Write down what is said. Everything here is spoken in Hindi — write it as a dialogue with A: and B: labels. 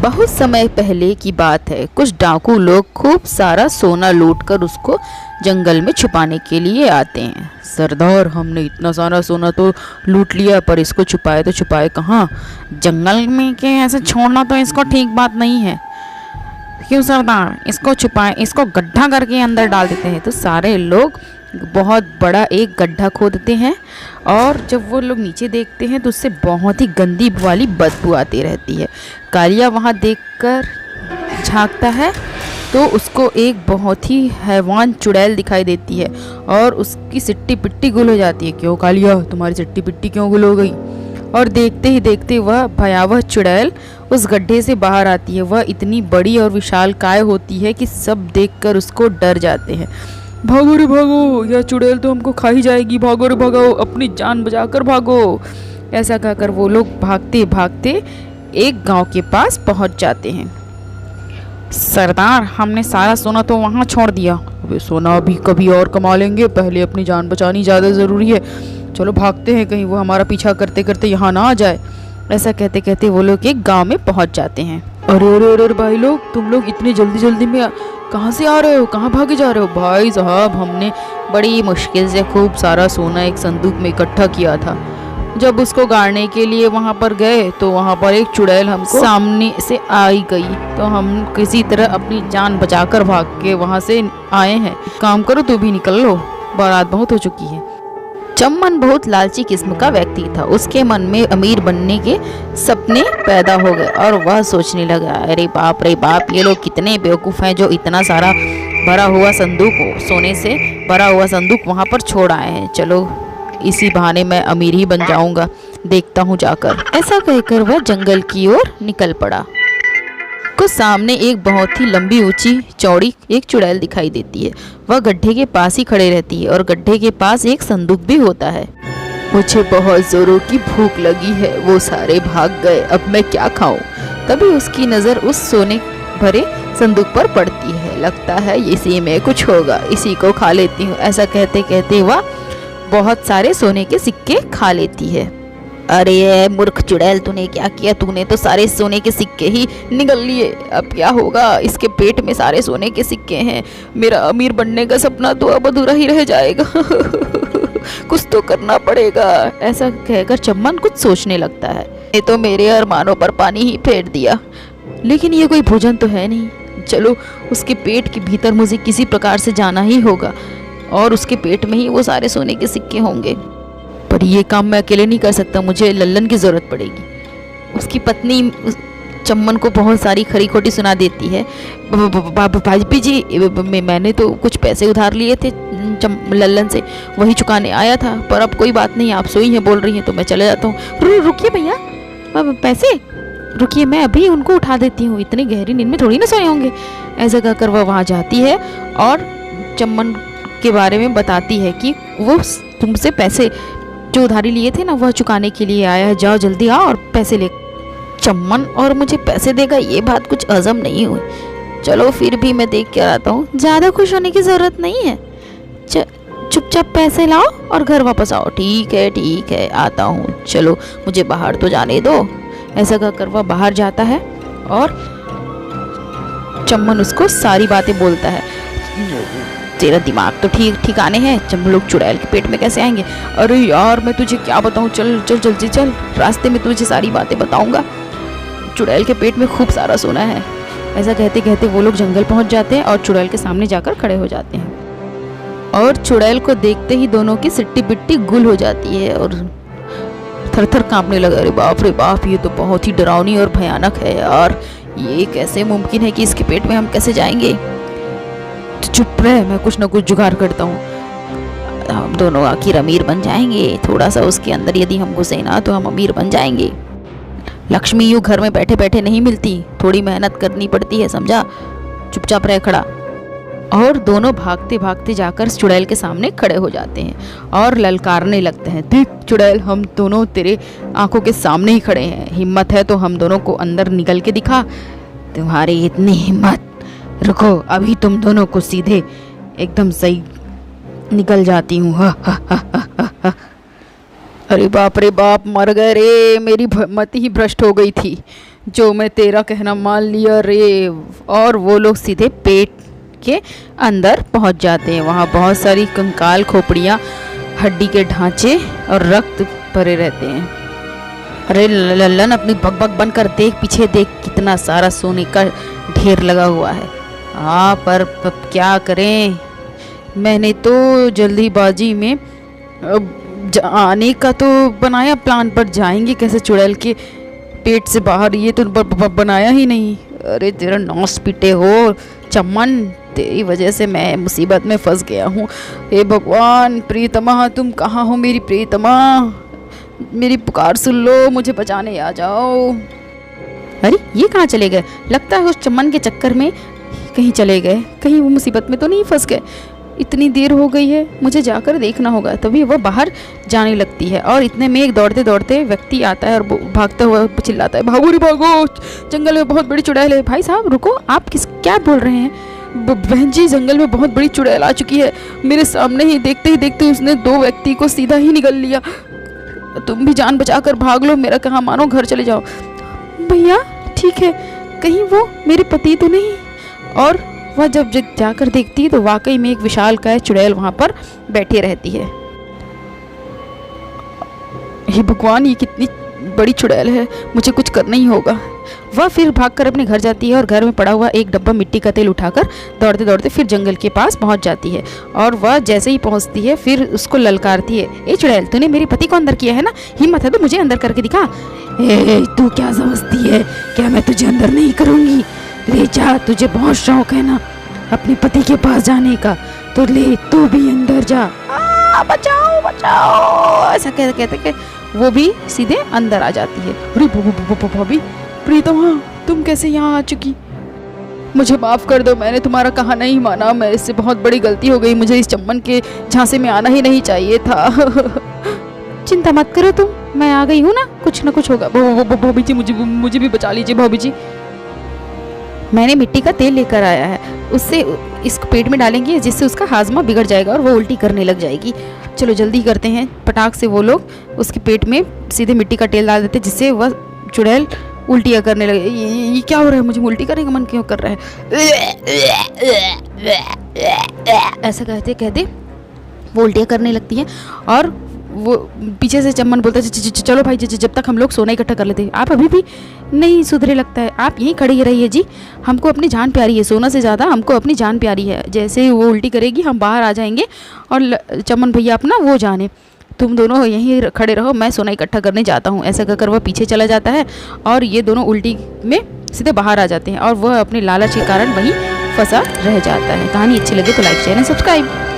A: बहुत समय पहले की बात है। कुछ डाकू लोग खूब सारा सोना लूटकर उसको जंगल में छुपाने के लिए आते हैं। सरदार, हमने इतना सारा सोना तो लूट लिया, पर इसको छुपाए कहाँ? जंगल में के ऐसे छोड़ना तो इसको ठीक बात नहीं है। क्यों सरदार? इसको छुपाए, इसको गड्ढा करके अंदर डाल देते हैं। तो सारे लोग बहुत बड़ा एक गड्ढा खोदते हैं और जब वो लोग नीचे देखते हैं तो उससे बहुत ही गंदी वाली बदबू आती रहती है। कालिया वहाँ देखकर झांकता है तो उसको एक बहुत ही हैवान चुड़ैल दिखाई देती है और उसकी सिट्टी पिट्टी गुल हो जाती है। क्यों कालिया, तुम्हारी सिट्टी पिट्टी क्यों गुल हो गई? और देखते ही देखते वह भयावह चुड़ैल उस गड्ढे से बाहर आती है। वह इतनी बड़ी और विशालकाय होती है कि सब देखकर उसको डर जाते हैं। भागो रे भागो, यह चुड़ैल तो हमको खा ही जाएगी, भागो रे भागो, अपनी जान बचाकर भागो। ऐसा कहकर वो लोग भागते भागते एक गांव के पास पहुंच जाते हैं। सरदार, हमने सारा सोना तो वहां छोड़ दिया। अबे सोना अभी कभी और कमा लेंगे, पहले अपनी जान बचानी ज़्यादा ज़रूरी है। चलो भागते हैं, कहीं वो हमारा पीछा करते करते यहाँ ना आ जाए। ऐसा कहते कहते वो लोग एक गांव में पहुंच जाते हैं। अरे अरे अरे भाई लोग, तुम लोग इतनी जल्दी जल्दी में कहाँ से आ रहे हो? कहाँ भागे जा रहे हो? भाई साहब, हमने बड़ी मुश्किल से खूब सारा सोना एक संदूक में इकट्ठा किया था। जब उसको गाड़ने के लिए वहाँ पर गए तो वहाँ पर एक चुड़ैल हमको सामने से आई गई, तो हम किसी तरह अपनी जान बचाकर भाग के वहाँ से आए हैं। काम करो, तू भी निकल लो, बारात बहुत हो चुकी है। चम्मन बहुत लालची किस्म का व्यक्ति था। उसके मन में अमीर बनने के सपने पैदा हो गए और वह सोचने लगा, अरे बाप, ये लोग कितने बेवकूफ़ हैं जो इतना सारा भरा हुआ संदूक, सोने से भरा हुआ संदूक वहाँ पर छोड़ आए हैं। चलो इसी बहाने मैं अमीर ही बन जाऊँगा, देखता हूँ जाकर। ऐसा कहकर वह जंगल की ओर निकल पड़ा। कुछ सामने एक बहुत ही लंबी ऊंची चौड़ी एक चुड़ैल दिखाई देती है। वह गड्ढे के पास ही खड़े रहती है और गड्ढे के पास एक संदूक भी होता है। मुझे बहुत जोरों की भूख लगी है, वो सारे भाग गए, अब मैं क्या खाऊं? तभी उसकी नज़र उस सोने भरे संदूक पर पड़ती है। लगता है इसी में कुछ होगा, इसी को खा लेती हूँ। ऐसा कहते कहते वह बहुत सारे सोने के सिक्के खा लेती है। अरे मूर्ख चुड़ैल, तूने क्या किया? तूने तो सारे सोने के सिक्के ही निगल लिए। अब क्या होगा? इसके पेट में सारे सोने के सिक्के हैं। मेरा अमीर बनने का सपना तो अब अधूरा ही रह जाएगा। कुछ तो करना पड़ेगा। ऐसा कहकर चम्मन कुछ सोचने लगता है। ये तो मेरे अरमानों पर पानी ही फेर दिया, लेकिन ये कोई भोजन तो है नहीं। चलो उसके पेट के भीतर मुझे किसी प्रकार से जाना ही होगा और उसके पेट में ही वो सारे सोने के सिक्के होंगे। पर ये काम मैं अकेले नहीं कर सकता, मुझे लल्लन की ज़रूरत पड़ेगी। उसकी पत्नी चम्मन को बहुत सारी खरी खोटी सुना देती है। भाई जी, मैंने तो कुछ पैसे उधार लिए थे लल्लन से, वही चुकाने आया था, पर अब कोई बात नहीं, आप सोई हैं बोल रही हैं तो मैं चले जाता हूँ। रुकिए भैया, पैसे रुकिए, मैं अभी उनको उठा देती हूँ, इतनी गहरी नींद में थोड़ी ना सोए होंगे। ऐसा कहकर वह वहाँ जाती है और चम्मन के बारे में बताती है कि वो तुमसे पैसे जो उधारी लिए थे ना, वह चुकाने के लिए आया है, जाओ जल्दी आओ और पैसे ले। चम्मन और मुझे पैसे देगा, ये बात कुछ अज़म नहीं हुई। चलो फिर भी मैं देख के आता हूँ, ज़्यादा खुश होने की ज़रूरत नहीं है, चुपचाप पैसे लाओ और घर वापस आओ। ठीक है, आता हूँ, चलो मुझे बाहर तो जाने दो। ऐसा कहकर वह बाहर जाता है और चम्मन उसको सारी बातें बोलता है। तेरा दिमाग तो ठिकाने हैं, जब लोग चुड़ैल के पेट में कैसे आएंगे? अरे यार, मैं तुझे क्या बताऊं, चल जल्दी चल, रास्ते में तुझे सारी बातें बताऊंगा। चुड़ैल के पेट में खूब सारा सोना है। ऐसा कहते कहते वो लोग जंगल पहुंच जाते हैं और चुड़ैल के सामने जाकर खड़े हो जाते हैं और चुड़ैल को देखते ही दोनों की सिट्टी पिट्टी गुल हो जाती है और थर-थर कांपने लगा। अरे बाप, ये तो बहुत ही डरावनी और भयानक है यार, ये कैसे मुमकिन है कि इसके पेट में हम कैसे जाएंगे? चुप रहे, मैं कुछ ना कुछ जुगाड़ करता हूँ, हम दोनों आखिर अमीर बन जाएंगे। थोड़ा सा उसके अंदर यदि हम घुसे ना तो हम अमीर बन जाएंगे। लक्ष्मी यूँ घर में बैठे बैठे नहीं मिलती, थोड़ी मेहनत करनी पड़ती है, समझा? चुपचाप रह खड़ा। और दोनों भागते भागते जाकर चुड़ैल के सामने खड़े हो जाते हैं और ललकारने लगते हैं। देख चुड़ैल, हम दोनों तेरे आंखों के सामने ही खड़े हैं, हिम्मत है तो हम दोनों को अंदर निकल के दिखा। तुम्हारी इतनी हिम्मत? रुको, अभी तुम दोनों को सीधे एकदम सही निकल जाती हूँ। अरे बाप रे बाप, मर गए रे, मेरी मति ही भ्रष्ट हो गई थी। जो मैं तेरा कहना मान लिया रे। और वो लोग सीधे पेट के अंदर पहुंच जाते हैं। वहाँ बहुत सारी कंकाल खोपड़ियाँ, हड्डी के ढांचे और रक्त भरे रहते हैं। अरे लल्लन, अपनी बक बंद कर, देख पीछे देख, कितना सारा सोने का ढेर लगा हुआ है। हाँ, पर अब क्या करें, मैंने तो जल्दीबाजी में आने का तो बनाया प्लान, पर जाएंगे कैसे चुड़ैल के पेट से बाहर, ये तो बनाया ही नहीं। अरे तेरा नौस पीटे हो चमन, तेरी वजह से मैं मुसीबत में फंस गया हूँ। हे भगवान, प्रीतमा तुम कहाँ हो मेरी प्रीतमा, मेरी पुकार सुन लो, मुझे बचाने आ जाओ। अरे ये कहाँ चले गए, लगता है उस चमन के चक्कर में कहीं चले गए, कहीं वो मुसीबत में तो नहीं फंस गए। इतनी देर हो गई है, मुझे जाकर देखना होगा। तभी वो बाहर जाने लगती है और इतने में एक दौड़ते दौड़ते व्यक्ति आता है और भागता हुआ चिल्लाता है, भागो रे भागो, जंगल में बहुत बड़ी चुड़ैल है। भाई साहब रुको, आप क्या बोल रहे हैं? बहन जी, जंगल में बहुत बड़ी चुड़ैल आ चुकी है, मेरे सामने ही देखते उसने 2 व्यक्ति को सीधा ही निगल लिया। तुम भी जान बचाकर भाग लो, मेरा कहा मानो, घर चले जाओ। भैया ठीक है, कहीं वो मेरे पति तो नहीं? और वह जब जाकर देखती है तो वाकई में एक विशालकाय चुड़ैल वहाँ पर बैठी रहती है। हे भगवान, ये कितनी बड़ी चुड़ैल है, मुझे कुछ करना ही होगा। वह फिर भागकर अपने घर जाती है और घर में पड़ा हुआ एक डब्बा मिट्टी का तेल उठाकर दौड़ते दौड़ते फिर जंगल के पास पहुंच जाती है। और वह जैसे ही पहुंचती है फिर उसको ललकारती है, ए चुड़ैल, तूने मेरे पति को अंदर किया है ना, हिम्मत है तो मुझे अंदर करके दिखा। तू क्या समझती है, क्या मैं तुझे अंदर नहीं करूँगी? ले जा, तुझे बहुत शौक है ना अपने पति के पास जाने का, तो ले तू भी अंदर जा। बचाओ बचाओ, ऐसा कहते वो भी सीधे अंदर आ जाती है। अरे भाभी, प्रीतमा तुम कैसे यहाँ आ चुकी? मुझे माफ़ कर दो, मैंने तुम्हारा कहा नहीं माना, मैं इससे बहुत बड़ी गलती हो गई, मुझे इस चम्मन के झांसे में आना ही नहीं चाहिए था। चिंता मत करो तुम, मैं आ गई हूँ ना कुछ होगा। भाभी जी, मुझे भी बचा लीजिए भाभी जी। मैंने मिट्टी का तेल लेकर आया है, उससे इसको पेट में डालेंगे जिससे उसका हाजमा बिगड़ जाएगा और वो उल्टी करने लग जाएगी। चलो जल्दी करते हैं, पटाख से वो लोग उसके पेट में सीधे मिट्टी का तेल डाल देते जिससे वह चुड़ैल उल्टियाँ करने लगे। ये क्या हो रहा है, मुझे उल्टी करने का मन क्यों कर रहा है? ऐसा कहते कहते वो उल्टियाँ करने लगती हैं और वो पीछे से चम्मन बोलता है, चलो भाई जब तक हम लोग सोना इकट्ठा कर लेते हैं। आप अभी भी नहीं सुधरे लगता है, आप यहीं खड़ी रहिए जी, हमको अपनी जान प्यारी है, सोना से ज़्यादा हमको अपनी जान प्यारी है। जैसे ही वो उल्टी करेगी हम बाहर आ जाएंगे और चम्मन भैया अपना वो जाने, तुम दोनों यहीं खड़े रहो, मैं सोना इकट्ठा करने जाता हूँ। ऐसा कहकर वह पीछे चला जाता है और ये दोनों उल्टी में सीधे बाहर आ जाते हैं और वह अपने लालच के कारण वहीं फंसा रह जाता है। कहानी अच्छी लगे तो लाइक शेयर एंड सब्सक्राइब।